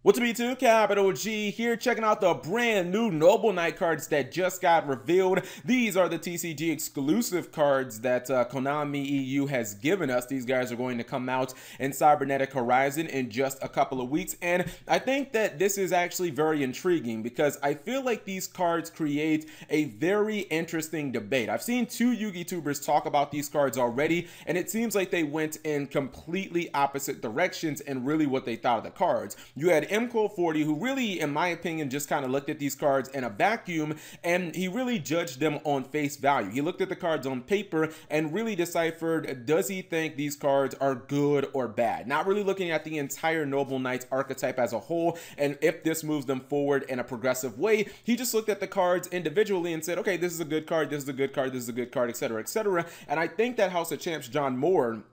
What's up, YouTube? Capital G here, checking out the brand new Noble Knight cards that just got revealed. These are the TCG exclusive cards that Konami EU has given us. These guys are going to come out in Cybernetic Horizon in just a couple of weeks, and I think that this is actually very intriguing because I feel like these cards create a very interesting debate. I've seen two YouTubers talk about these cards already, and it seems like they went in completely opposite directions in really what they thought of the cards. You had MCole40, who really, in my opinion, just kind of looked at these cards in a vacuum, and he really judged them on face value. He looked at the cards on paper and really deciphered, does he think these cards are good or bad? Not really looking at the entire Noble Knights archetype as a whole, and if this moves them forward in a progressive way. He just looked at the cards individually and said, okay, this is a good card, this is a good card, this is a good card, etc., etc. And I think that House of Champs John Moore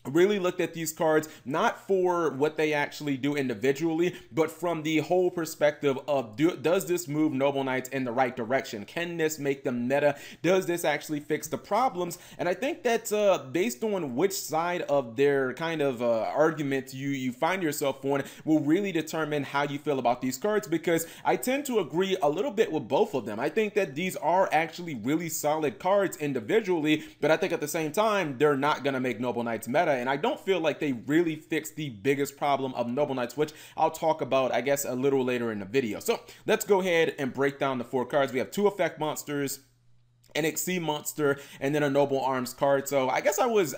really looked at these cards not for what they actually do individually, but from the whole perspective of does this move Noble Knights in the right direction? Can this make them meta? Does this actually fix the problems? And I think that based on which side of their kind of argument you find yourself on will really determine how you feel about these cards, because I tend to agree a little bit with both of them. I think that these are actually really solid cards individually, but I think at the same time they're not going to make Noble Knights meta. And I don't feel like they really fixed the biggest problem of Noble Knights, which I'll talk about, I guess, a little later in the video. So let's go ahead and break down the four cards. We have two effect monsters, an Xyz monster, and then a Noble Arms card. So I guess I was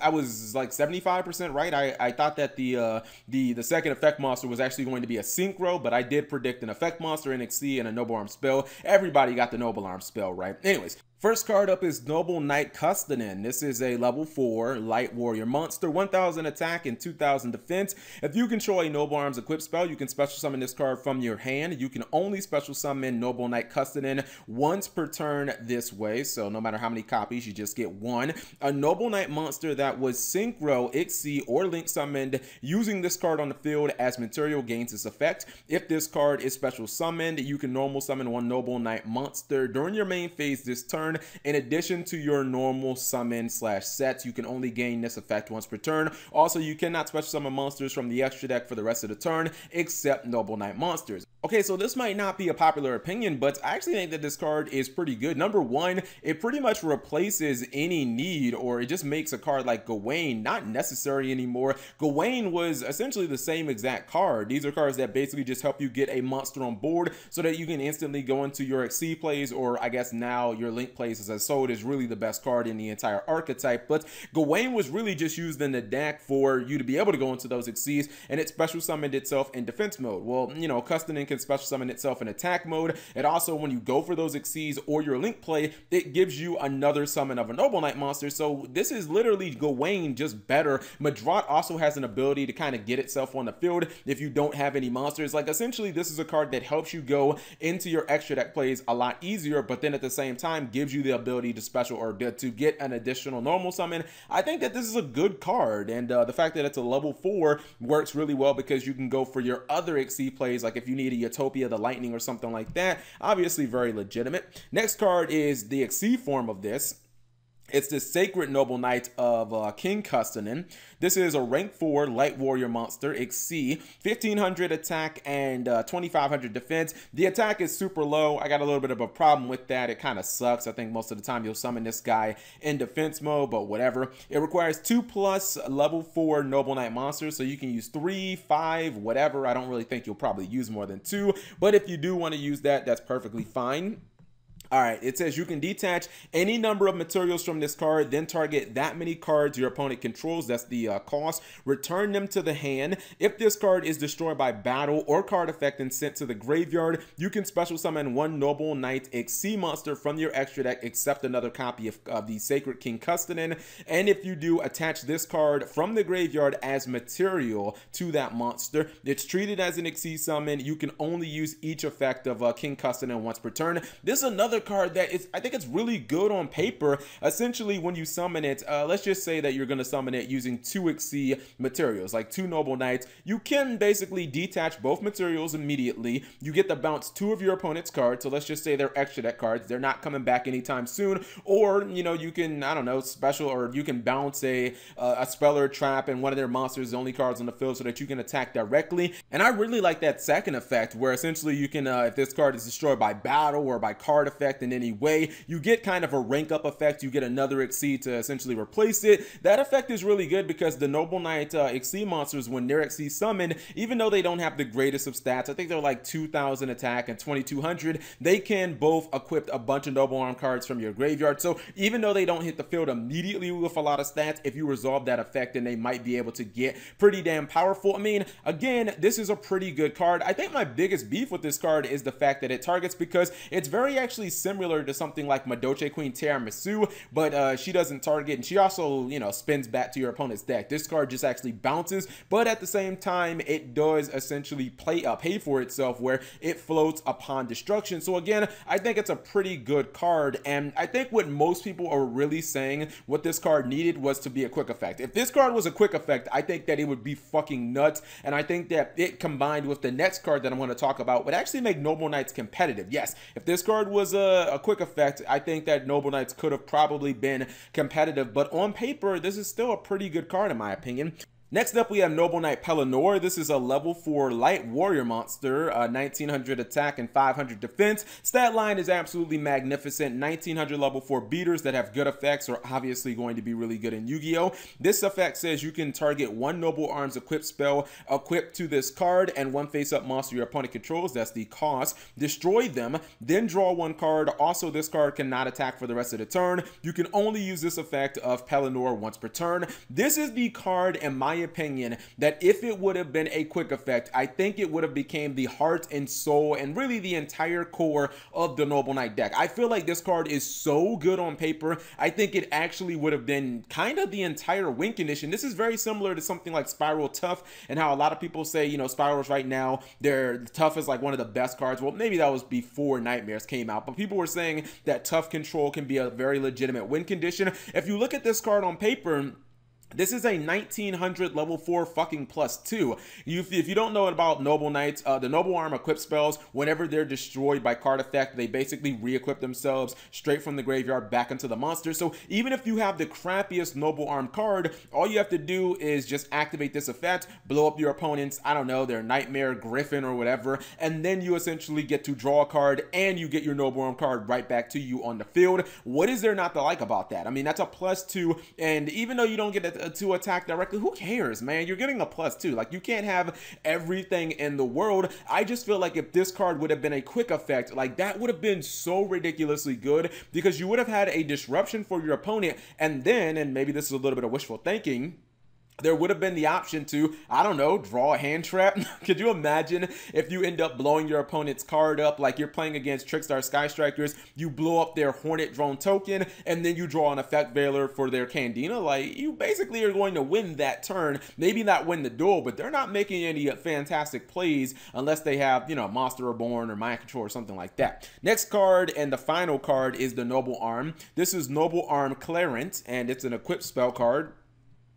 like 75% right. I thought that the second effect monster was actually going to be a synchro, but I did predict an effect monster, an Xyz, and a Noble Arms spell. Everybody got the Noble Arms spell right. Anyways, first card up is Noble Knight Custonin. This is a level 4 light warrior monster, 1000 attack and 2000 defense. If you control a Noble Arms equipped spell, you can special summon this card from your hand. You can only special summon Noble Knight Custonin once per turn this way, so no matter how many copies, you just get one. A Noble Knight monster that was synchro, Xyz, or link summoned using this card on the field as material gains this effect. If this card is special summoned, you can normal summon one Noble Knight monster during your main phase this turn. In addition to your normal summon / sets, you can only gain this effect once per turn. Also, you cannot special summon monsters from the extra deck for the rest of the turn except Noble Knight monsters. Okay, so this might not be a popular opinion, but I actually think that this card is pretty good. Number one, it pretty much replaces any need, or it just makes a card like Gawain not necessary anymore. Gawain was essentially the same exact card. These are cards that basically just help you get a monster on board so that you can instantly go into your Xyz plays, or I guess now your Link plays, as Sold is really the best card in the entire archetype. But Gawain was really just used in the deck for you to be able to go into those Xyz, and it special summoned itself in defense mode. Well, you know, Custonin can special summon itself in attack mode, and also when you go for those Xyz or your Link play, it gives you another summon of a Noble Knight monster. So this is literally Gawain just better. Madrat also has an ability to kind of get itself on the field if you don't have any monsters. Like, essentially this is a card that helps you go into your extra deck plays a lot easier, but then at the same time gives you the ability to special or to get an additional normal summon. I think that this is a good card, and the fact that it's a level 4 works really well because you can go for your other Xyz plays, like if you need a Utopia the Lightning or something like that. Obviously very legitimate. Next card is the Xyz form of this. It's the Sacred Noble Knight of King Custonin. This is a rank 4 light warrior monster, Xyz, 1500 attack and 2500 defense. The attack is super low. I got a little bit of a problem with that. It kind of sucks. I think most of the time you'll summon this guy in defense mode, but whatever. It requires 2+ level 4 Noble Knight monsters, so you can use 3, 5, whatever. I don't really think you'll probably use more than 2, but if you do want to use that, that's perfectly fine. All right, it says you can detach any number of materials from this card, then target that many cards your opponent controls. That's the cost. Return them to the hand. If this card is destroyed by battle or card effect and sent to the graveyard, you can special summon one Noble Knight Xyz monster from your extra deck, except another copy of the Sacred King Custonin. And if you do, attach this card from the graveyard as material to that monster. It's treated as an Xyz summon. You can only use each effect of King Custonin once per turn. This is another card that is, I think it's really good on paper. Essentially, when you summon it, let's just say that you're going to summon it using 2 Xyz materials, like 2 Noble Knights. You can basically detach both materials immediately. You get to bounce 2 of your opponent's cards, so let's just say they're extra deck cards. They're not coming back anytime soon. Or, you know, you can, I don't know, special, or you can bounce a Speller Trap and one of their monsters, the only cards on the field, so that you can attack directly. And I really like that second effect, where essentially you can, if this card is destroyed by battle or by card effect in any way, you get kind of a rank up effect. You get another Xyz to essentially replace it. That effect is really good because the Noble Knight Xyz monsters, when they're Xyz summoned, even though they don't have the greatest of stats, I think they're like 2,000 attack and 2,200, they can both equip a bunch of Noble Arm cards from your graveyard. So even though they don't hit the field immediately with a lot of stats, if you resolve that effect, then they might be able to get pretty damn powerful. I mean, again, this is a pretty good card. I think my biggest beef with this card is the fact that it targets, because it's very actually similar to something like Madoche Queen Tiramisu, but she doesn't target, and she also, you know, spins back to your opponent's deck. This card just actually bounces, but at the same time, it does essentially pay for itself, where it floats upon destruction. So again, I think it's a pretty good card, and I think what most people are really saying what this card needed was to be a quick effect. If this card was a quick effect, I think that it would be fucking nuts, and I think that it, combined with the next card that I'm going to talk about, would actually make Noble Knights competitive. Yes, if this card was a quick effect, I think that Noble Knights could have probably been competitive, but on paper, this is still a pretty good card in my opinion. Next up, we have Noble Knight Pellinor. This is a level 4 light warrior monster, 1900 attack and 500 defense. Stat line is absolutely magnificent. 1900 level 4 beaters that have good effects are obviously going to be really good in Yu-Gi-Oh! This effect says you can target 1 Noble Arms equipped spell equipped to this card and 1 face-up monster your opponent controls. That's the cost. Destroy them, then draw 1 card. Also, this card cannot attack for the rest of the turn. You can only use this effect of Pellinor once per turn. This is the card, in my opinion, that if it would have been a quick effect, I think it would have became the heart and soul and really the entire core of the Noble Knight deck. I feel like this card is so good on paper. I think it actually would have been kind of the entire win condition. This is very similar to something like Spiral Tough, and how a lot of people say, you know, Spirals right now, they're Tough is like one of the best cards. Well, maybe that was before Nightmares came out, but people were saying that Tough control can be a very legitimate win condition. If you look at this card on paper, this is a 1900 level 4 fucking +2. If you don't know about Noble Knights, the Noble Arm equip spells, whenever they're destroyed by card effect, they basically re-equip themselves straight from the graveyard back into the monster. So even if you have the crappiest Noble Arm card, all you have to do is just activate this effect, blow up your opponent's, I don't know, their Nightmare, Griffin, or whatever, and then you essentially get to draw a card, and you get your Noble Arm card right back to you on the field. What is there not to like about that? I mean, that's a +2, and even though you don't get to attack directly, who cares, man? You're getting a +2. Like, you can't have everything in the world. I just feel like if this card would have been a quick effect, like, that would have been so ridiculously good, because you would have had a disruption for your opponent, and then, and maybe this is a little bit of wishful thinking, there would have been the option to, I don't know, draw a hand trap. Could you imagine if you end up blowing your opponent's card up, like you're playing against Trickstar Sky Strikers, you blow up their Hornet Drone token, and then you draw an Effect Veiler for their Candina? Like, you basically are going to win that turn. Maybe not win the duel, but they're not making any fantastic plays unless they have, you know, Monster Reborn or Mind Control or something like that. Next card, and the final card, is the Noble Arm. This is Noble Arm Clarent, and it's an equipped spell card.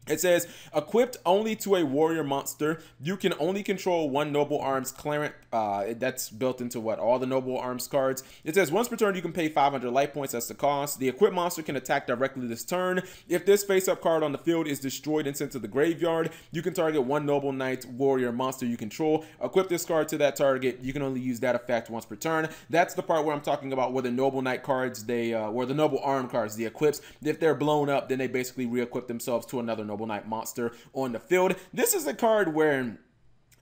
It says, equipped only to a warrior monster, you can only control 1 Noble Arms Clarent. That's built into what? All the Noble Arms cards. It says, once per turn, you can pay 500 life points. That's the cost. The equipped monster can attack directly this turn. If this face-up card on the field is destroyed and sent to the graveyard, you can target 1 Noble Knight warrior monster you control. Equip this card to that target. You can only use that effect once per turn. That's the part where I'm talking about where the Noble Knight cards, or the Noble Arm cards, the equips, if they're blown up, then they basically re-equip themselves to another Noble Knight monster on the field. This is a card where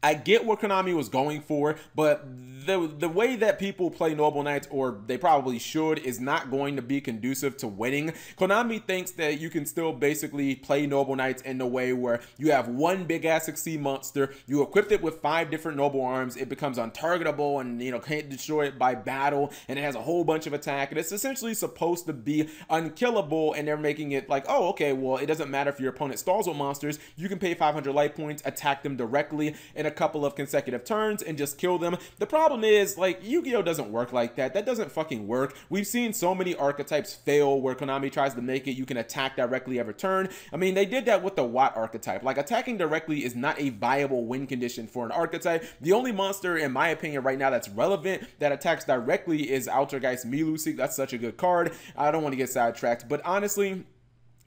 I get what Konami was going for, but the way that people play Noble Knights, or they probably should, is not going to be conducive to winning. Konami thinks that you can still basically play Noble Knights in the way where you have one big ass Xyz monster, you equip it with 5 different Noble Arms, it becomes untargetable and, you know, can't destroy it by battle, and it has a whole bunch of attack, and it's essentially supposed to be unkillable, and they're making it like, oh, okay, well, it doesn't matter if your opponent stalls with monsters, you can pay 500 life points, attack them directly, and couple of consecutive turns and just kill them. The problem is, like, Yu-Gi-Oh doesn't work like that. That doesn't fucking work. We've seen so many archetypes fail where Konami tries to make it you can attack directly every turn. I mean, they did that with the Watt archetype. Like, attacking directly is not a viable win condition for an archetype. The only monster, in my opinion, right now that's relevant that attacks directly is Altergeist Milusi. That's such a good card. I don't want to get sidetracked, but honestly,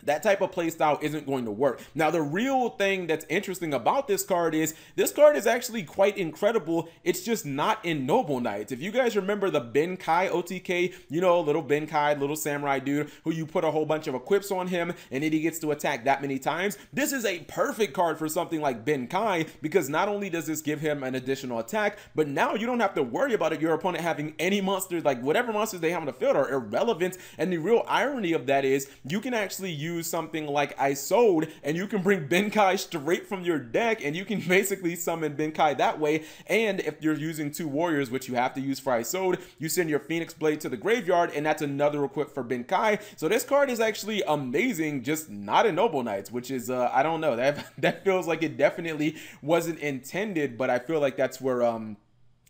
that type of playstyle isn't going to work. Now, the real thing that's interesting about this card is actually quite incredible. It's just not in Noble Knights. If you guys remember the Ben-Kai OTK, you know, little Ben-Kai, little samurai dude who you put a whole bunch of equips on him and then he gets to attack that many times. This is a perfect card for something like Ben-Kai because not only does this give him an additional attack, but now you don't have to worry about your opponent having any monsters, like whatever monsters they have on the field are irrelevant. And the real irony of that is you can actually use something like Isode and you can bring Ben-Kai straight from your deck and you can basically summon Ben-Kai that way. And if you're using 2 warriors, which you have to use for Isode, you send your Phoenix Blade to the graveyard and that's another equip for Ben-Kai. So this card is actually amazing, just not in Noble Knights, which is I don't know, that feels like it definitely wasn't intended, but I feel like that's where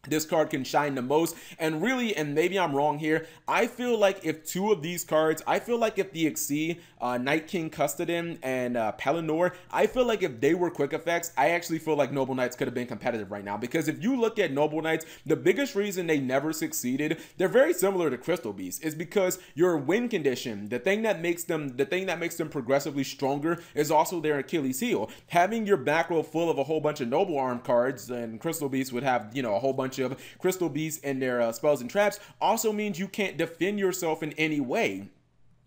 this card can shine the most. And really, and maybe I'm wrong here, I feel like if 2 of these cards, I feel like if the Xyz, Night King Custodin, and Pelennor, I feel like if they were quick effects, I actually feel like Noble Knights could have been competitive right now. Because if you look at Noble Knights, the biggest reason they never succeeded, they're very similar to Crystal Beast, is because your win condition, the thing that makes them progressively stronger, is also their Achilles heel. Having your back row full of a whole bunch of Noble Arm cards, and Crystal Beast would have, you know, a whole bunch of Crystal Beasts and their spells and traps, also means you can't defend yourself in any way.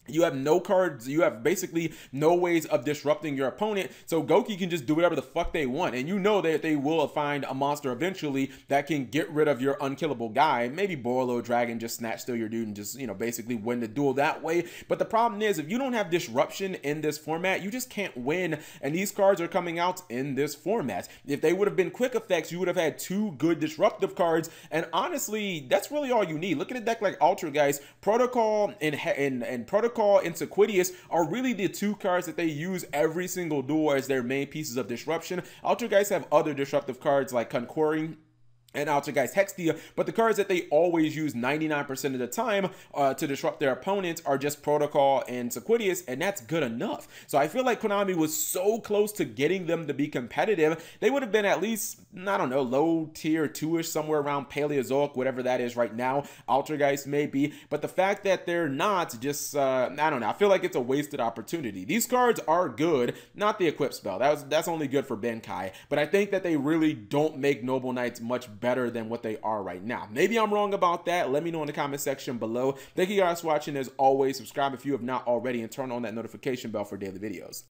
You have no cards, you have basically no ways of disrupting your opponent, so Goki can just do whatever the fuck they want, and you know that they will find a monster eventually that can get rid of your unkillable guy. Maybe Borlo Dragon just snatch steal your dude and just, you know, basically win the duel that way. But the problem is, if you don't have disruption in this format, you just can't win, and these cards are coming out in this format. If they would have been quick effects, you would have had 2 good disruptive cards, and honestly, that's really all you need. Look at a deck like Altergeist, Protocol, and Protocol and Sequidius are really the 2 cards that they use every single duel as their main pieces of disruption. Altergeist have other disruptive cards like Conquering and Altergeist Hextia, but the cards that they always use 99% of the time to disrupt their opponents are just Protocol and Sequidius, and that's good enough. So I feel like Konami was so close to getting them to be competitive. They would have been at least, I don't know, low tier 2-ish, somewhere around Paleozoic, whatever that is right now. Altergeist maybe, but the fact that they're not, just I don't know, I feel like it's a wasted opportunity. These cards are good, not the equip spell. That's only good for Ben-Kai, but I think that they really don't make Noble Knights much better than what they are right now. Maybe I'm wrong about that. Let me know in the comment section below. Thank you guys for watching. As always, subscribe if you have not already and turn on that notification bell for daily videos.